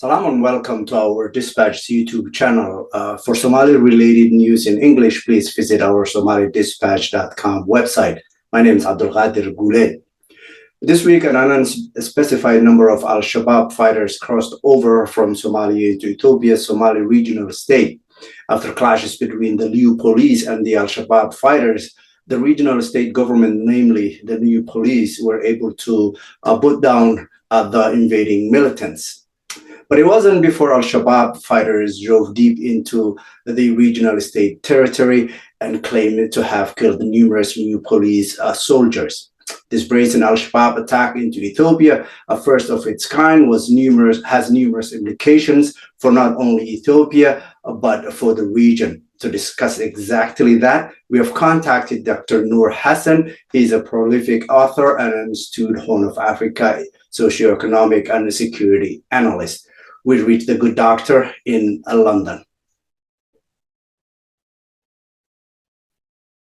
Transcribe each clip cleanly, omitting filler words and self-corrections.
Salam and welcome to our Dispatch YouTube channel. For Somali-related news in English, please visit our somaliddispatch.com website. My name is Abdul Qadir Guled. This week, an unspecified number of Al-Shabaab fighters crossed over from Somalia to Ethiopia's Somali regional state. After clashes between the Liyuu Police and the Al-Shabaab fighters, the regional state government, namely the Liyuu Police, were able to put down the invading militants. But it wasn't before Al-Shabaab fighters drove deep into the regional state territory and claimed to have killed numerous Liyuu Police soldiers. This brazen Al-Shabaab attack into Ethiopia, a first of its kind, has numerous implications for not only Ethiopia, but for the region. To discuss exactly that, we have contacted Dr. Nuur Hassan. He's a prolific author and an astute Horn of Africa socioeconomic and security analyst. We reached the good doctor in London.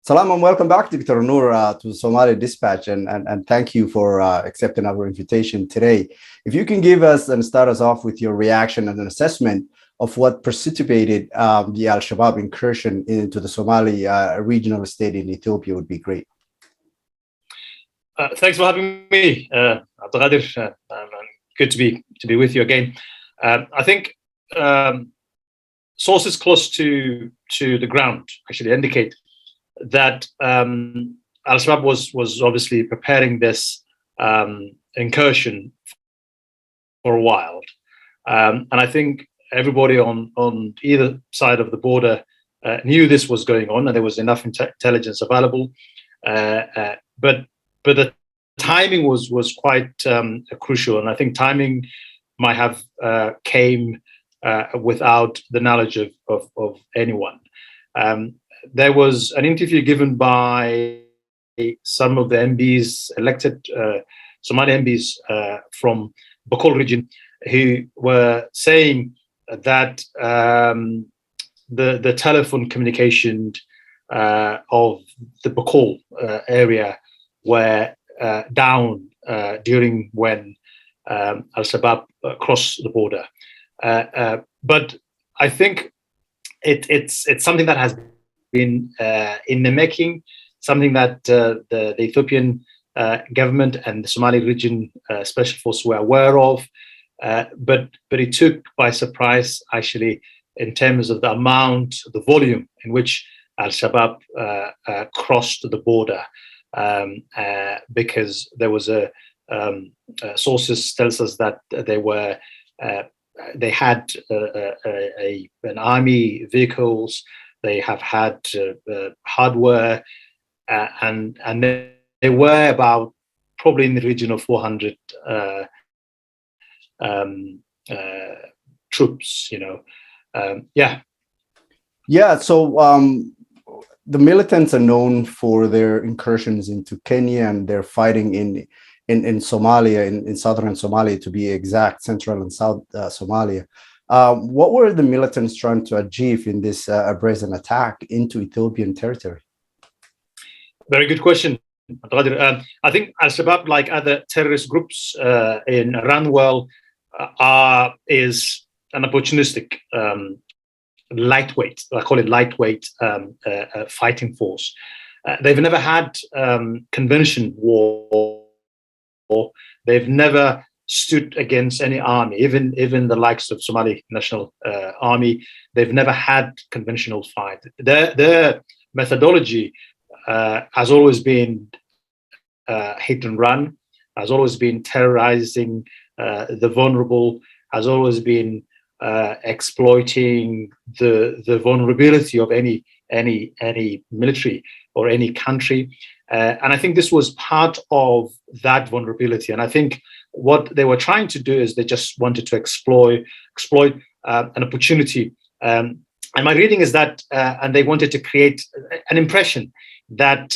Salam and welcome back, Dr. Noor, to Somali Dispatch, and thank you for accepting our invitation today. If you can give us and start us off with your reaction and an assessment of what precipitated the Al-Shabaab incursion into the Somali regional state in Ethiopia would be great. Thanks for having me, Abdul Qadir. Good to be with you again. I think sources close to the ground actually indicate that Al-Shabaab was obviously preparing this incursion for a while, and I think everybody on either side of the border knew this was going on, and there was enough intelligence available. But the timing was quite crucial, and I think timing might have came without the knowledge of anyone. There was an interview given by some of the MPs, elected Somali MPs from Bokol region, who were saying that the telephone communication of the Bokol area were down during when Al-Shabaab crossed the border. But I think it's something that has been in the making, something that the Ethiopian government and the Somali region special force were aware of, but it took by surprise actually in terms of the amount, the volume in which Al-Shabaab crossed the border, because there was sources tells us that they had an army vehicles, they have had hardware, and they were about probably in the region of 400 troops. So the militants are known for their incursions into Kenya, and they're fighting in Somalia, in southern Somalia to be exact, central and south Somalia. What were the militants trying to achieve in this brazen attack into Ethiopian territory? Very good question. I think Al-Shabaab, like other terrorist groups around the world, is an opportunistic, lightweight, I call it lightweight fighting force. They've never had convention war. They've never stood against any army, even the likes of Somali National Army. They've never had conventional fight. Their methodology has always been hit and run, has always been terrorizing the vulnerable, has always been exploiting the vulnerability of any military or any country. And I think this was part of that vulnerability. And I think what they were trying to do is they just wanted to exploit an opportunity. And my reading is that, and they wanted to create an impression that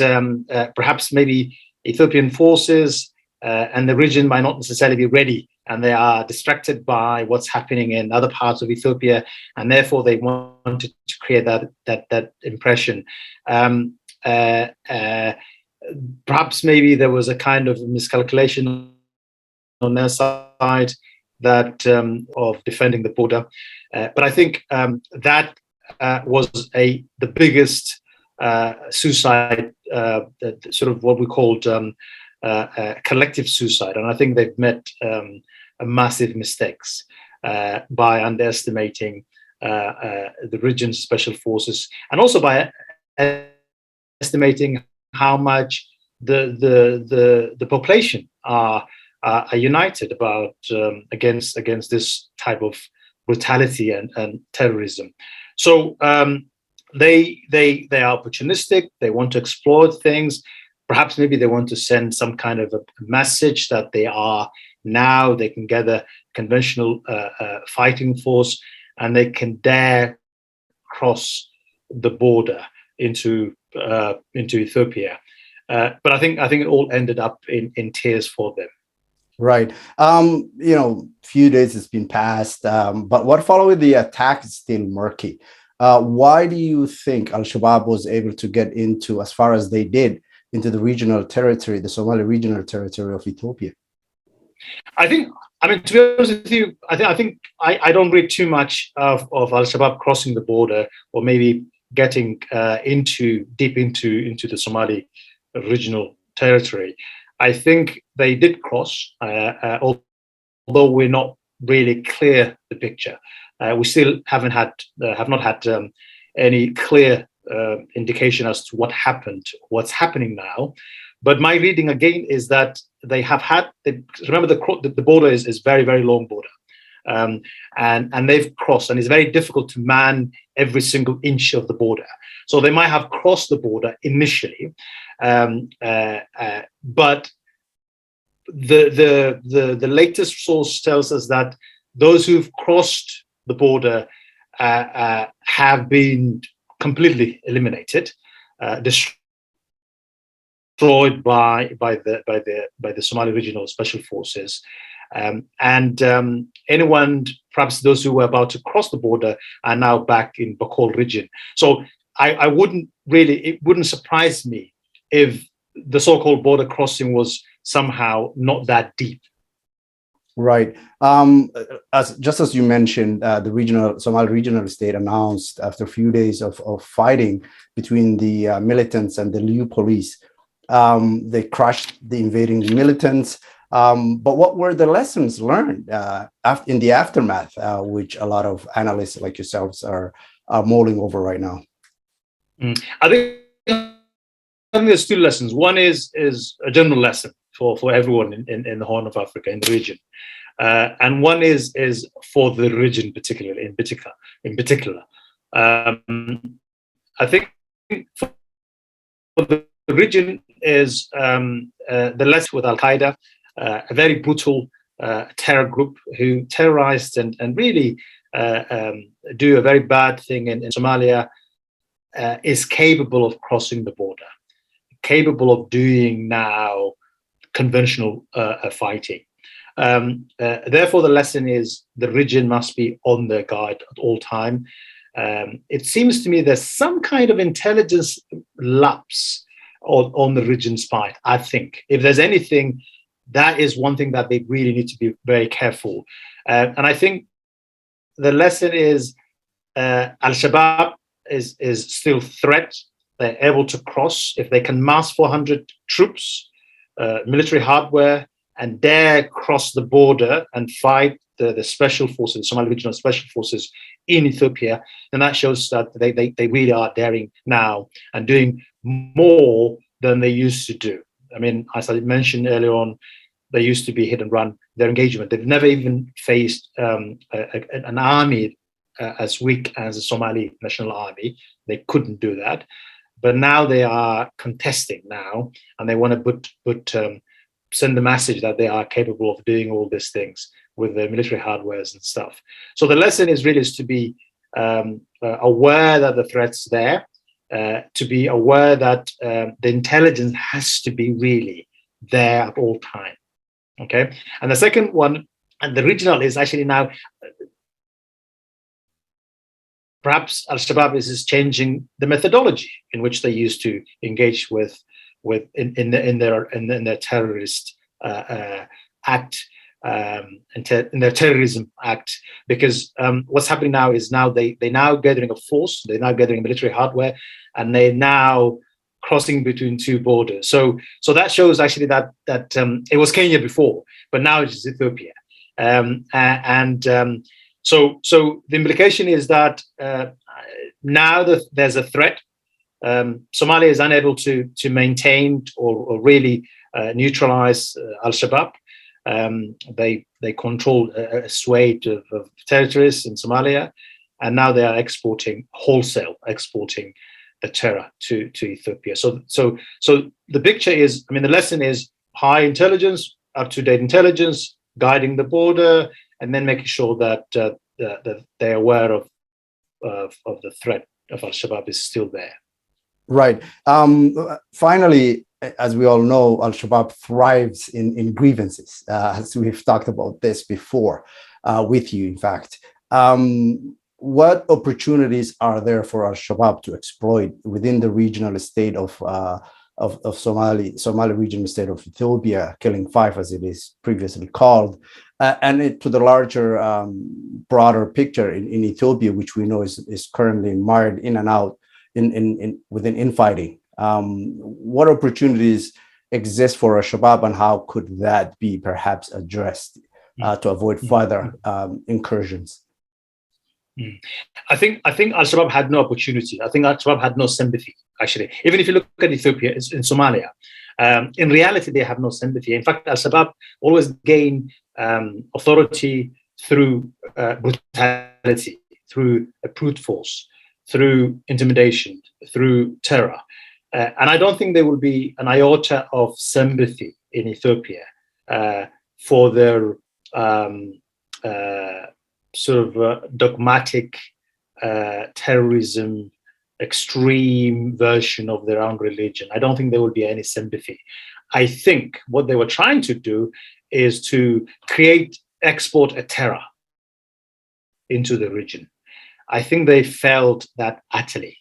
perhaps maybe Ethiopian forces and the region might not necessarily be ready, and they are distracted by what's happening in other parts of Ethiopia, and therefore they wanted to create that impression. Perhaps maybe there was a kind of miscalculation on their side, that of defending the border. But I think that was the biggest suicide, sort of what we called collective suicide, and I think they've met massive mistakes by underestimating the region's special forces, and also by estimating how much the population are united about against this type of brutality and terrorism. So they are opportunistic. They want to exploit things. Perhaps maybe they want to send some kind of a message that they can gather conventional fighting force, and they can dare cross the border into Ethiopia. But I think it all ended up in tears for them. Right. Few days has been passed, but what followed the attack is still murky. Why do you think Al-Shabaab was able to get into, as far as they did, into the regional territory, the Somali regional territory of Ethiopia? I mean, to be honest with you, I don't read too much of Al-Shabaab crossing the border, or maybe getting deep into the Somali regional territory. I think they did cross, although we're not really clear the picture. We still have not had any clear indication as to what happened, what's happening now. But my reading again is that they have remember the border is very, very long border, and they've crossed, and it's very difficult to man every single inch of the border. So they might have crossed the border initially, but the latest source tells us that those who've crossed the border have been completely eliminated, destroyed by the Somali Regional Special Forces, and anyone, perhaps those who were about to cross the border, are now back in Bokol region. So it wouldn't surprise me if the so-called border crossing was somehow not that deep. Right. Just as you mentioned, the Somali regional state announced, after a few days of fighting between the militants and the Liyuu Police, they crushed the invading militants. But what were the lessons learned in the aftermath, which a lot of analysts like yourselves are mulling over right now? I think there's two lessons. One is a general lesson for everyone in the Horn of Africa, in the region, and one is for the region in particular. I think for the region is the lesson with Al-Qaeda, a very brutal terror group who terrorized and really do a very bad thing in Somalia, is capable of crossing the border, capable of doing now conventional fighting. Therefore, the lesson is the region must be on their guard at all time. It seems to me there's some kind of intelligence lapse on the region's part. I think if there's anything, that is one thing that they really need to be very careful. And I think the lesson is Al-Shabaab is still a threat. They're able to cross. If they can mass 400 troops, military hardware, and dare cross the border and fight the special forces, the Somali Regional Special Forces in Ethiopia, then that shows that they really are daring now and doing more than they used to do. I mean, as I mentioned earlier on, they used to be hit and run. Their engagement, they've never even faced an army as weak as the Somali National Army. They couldn't do that. But now they are contesting now, and they want to send the message that they are capable of doing all these things with the military hardwares and stuff. So the lesson is really to be aware that the threat's there, to be aware that the intelligence has to be really there at all time. Okay, and the second one, and the regional, is actually now perhaps Al-Shabaab is changing the methodology in which they used to engage in their terrorist act, in their terrorism act, because what's happening now is they're now gathering a force, they're now gathering military hardware, and they're now crossing between two borders. So that shows actually that it was Kenya before, but now it's Ethiopia. So the implication is that now that there's a threat, Somalia is unable to maintain or really neutralize Al-Shabaab. They control a swathe of territories in Somalia, and now they are wholesale exporting the terror to Ethiopia. So the picture is, the lesson is high intelligence, up-to-date intelligence, guiding the border, and then making sure that they're aware of the threat of Al-Shabaab is still there. Right. Finally, as we all know, Al-Shabaab thrives in grievances, as we've talked about this before with you, in fact. What opportunities are there for Al-Shabaab to exploit within the regional state of Somali regional state of Ethiopia, killing five, as it is previously called, and to the larger, broader picture in Ethiopia, which we know is currently mired in and out within infighting. What opportunities exist for Al-Shabaab, and how could that be perhaps addressed to avoid further incursions? I think Al-Shabaab had no opportunity. I think Al-Shabaab had no sympathy, actually. Even if you look at Ethiopia, it's in Somalia. In reality, they have no sympathy. In fact, Al-Shabaab always gain authority through brutality, through a brute force, through intimidation, through terror. And I don't think there will be an iota of sympathy in Ethiopia for their dogmatic terrorism, extreme version of their own religion. I don't think there will be any sympathy. I think what they were trying to do is to export a terror into the region. I think they failed that utterly.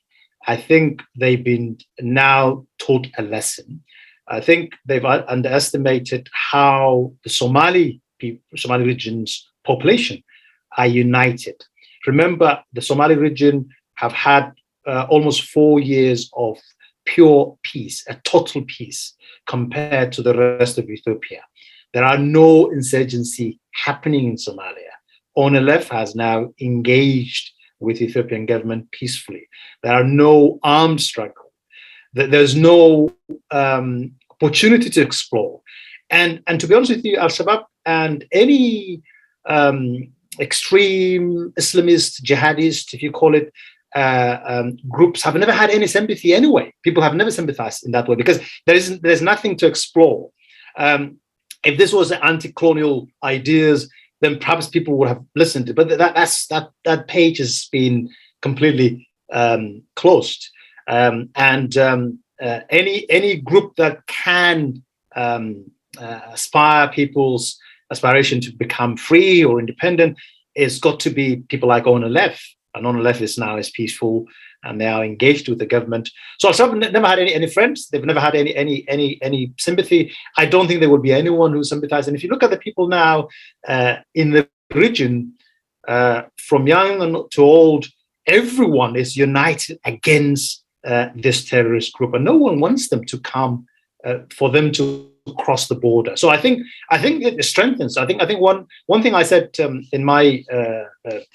I think they've been now taught a lesson. I think they've underestimated how the Somali region's population are united. Remember, the Somali region have had almost 4 years of pure peace, a total peace, compared to the rest of Ethiopia. There are no insurgency happening in Somalia. ONLF has now engaged with Ethiopian government peacefully. There are no armed struggle. There's no opportunity to explore. And to be honest with you, Al-Shabaab and any extreme Islamist, jihadist, if you call it, groups have never had any sympathy anyway. People have never sympathized in that way because there's nothing to explore. If this was anti-colonial ideas, then perhaps people would have listened. But that page has been completely closed. Any group that can aspire people's aspiration to become free or independent, it's got to be people like ONLF. And ONLF is now peaceful, and they are engaged with the government. So Al-Shabaab never had any friends. They've never had any sympathy. I don't think there will be anyone who sympathizes. And if you look at the people now in the region, from young to old, everyone is united against this terrorist group, and no one wants them to come for them to cross the border. So I think it strengthens. I think one thing I said in my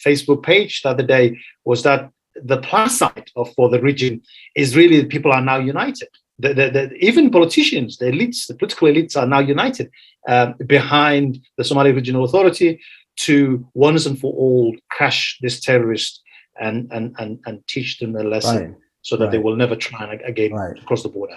Facebook page the other day was that the plus side for the region is really that people are now united. Even politicians, the political elites are now united behind the Somali Regional Authority to once and for all crush this terrorist and teach them a lesson, so that they will never try again to cross the border.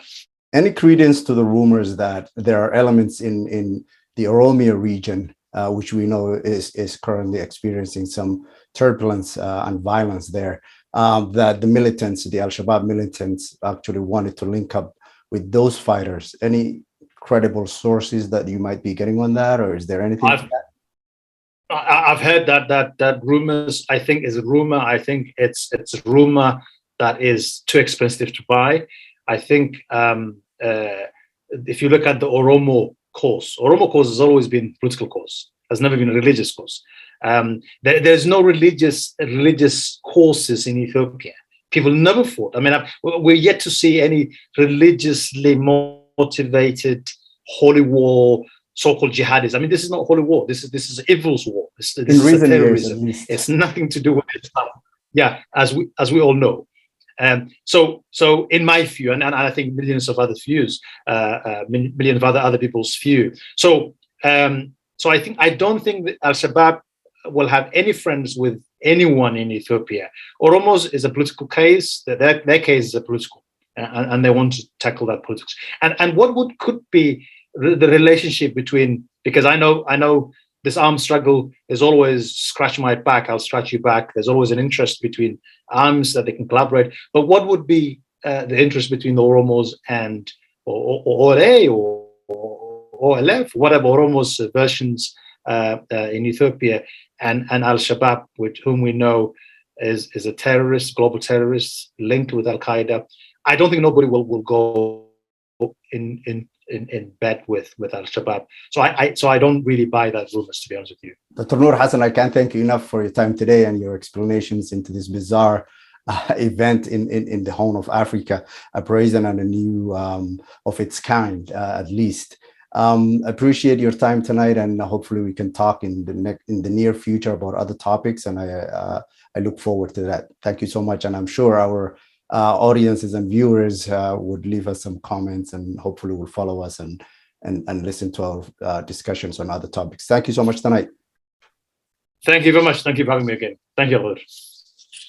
Any credence to the rumors that there are elements in the Oromia region, which we know is currently experiencing some turbulence and violence there, that the militants, the Al-Shabaab militants, actually wanted to link up with those fighters? Any credible sources that you might be getting on that, or is there anything? I've heard that rumors. I think is a rumor. I think it's a rumor that is too expensive to buy. I think if you look at the Oromo cause has always been political cause. has never been a religious cause. There's no religious courses in Ethiopia. People never fought. I mean, we're yet to see any religiously motivated holy war, so-called jihadis. I mean, this is not holy war. This is evil's war. This is terrorism. It's nothing to do with Islam. Yeah, as we all know. So in my view, and I think millions of other views, millions of other people's view. So I don't think that Al-Shabaab will have any friends with anyone in Ethiopia. Oromos is a political case. Their case is a political, and they want to tackle that politics. And what could be the relationship between, because I know this armed struggle is always scratch my back, I'll scratch you back. There's always an interest between arms that they can collaborate. But what would be the interest between the Oromos and Ore or OLF, whatever Oromos versions in Ethiopia, and Al-Shabaab, with whom we know is a terrorist, global terrorist linked with Al-Qaeda? I don't think nobody will go in bed with Al-Shabaab. So I don't really buy that rumors, to be honest with you. Dr. Nuur Hassan, I can't thank you enough for your time today and your explanations into this bizarre event in the Horn of Africa, a brazen and a new of its kind, at least. Appreciate your time tonight, and hopefully we can talk in the near future about other topics. And I look forward to that. Thank you so much, and I'm sure our audiences and viewers would leave us some comments, and hopefully will follow us and listen to our discussions on other topics. Thank you so much tonight. Thank you very much. Thank you for having me again. Thank you, Albert.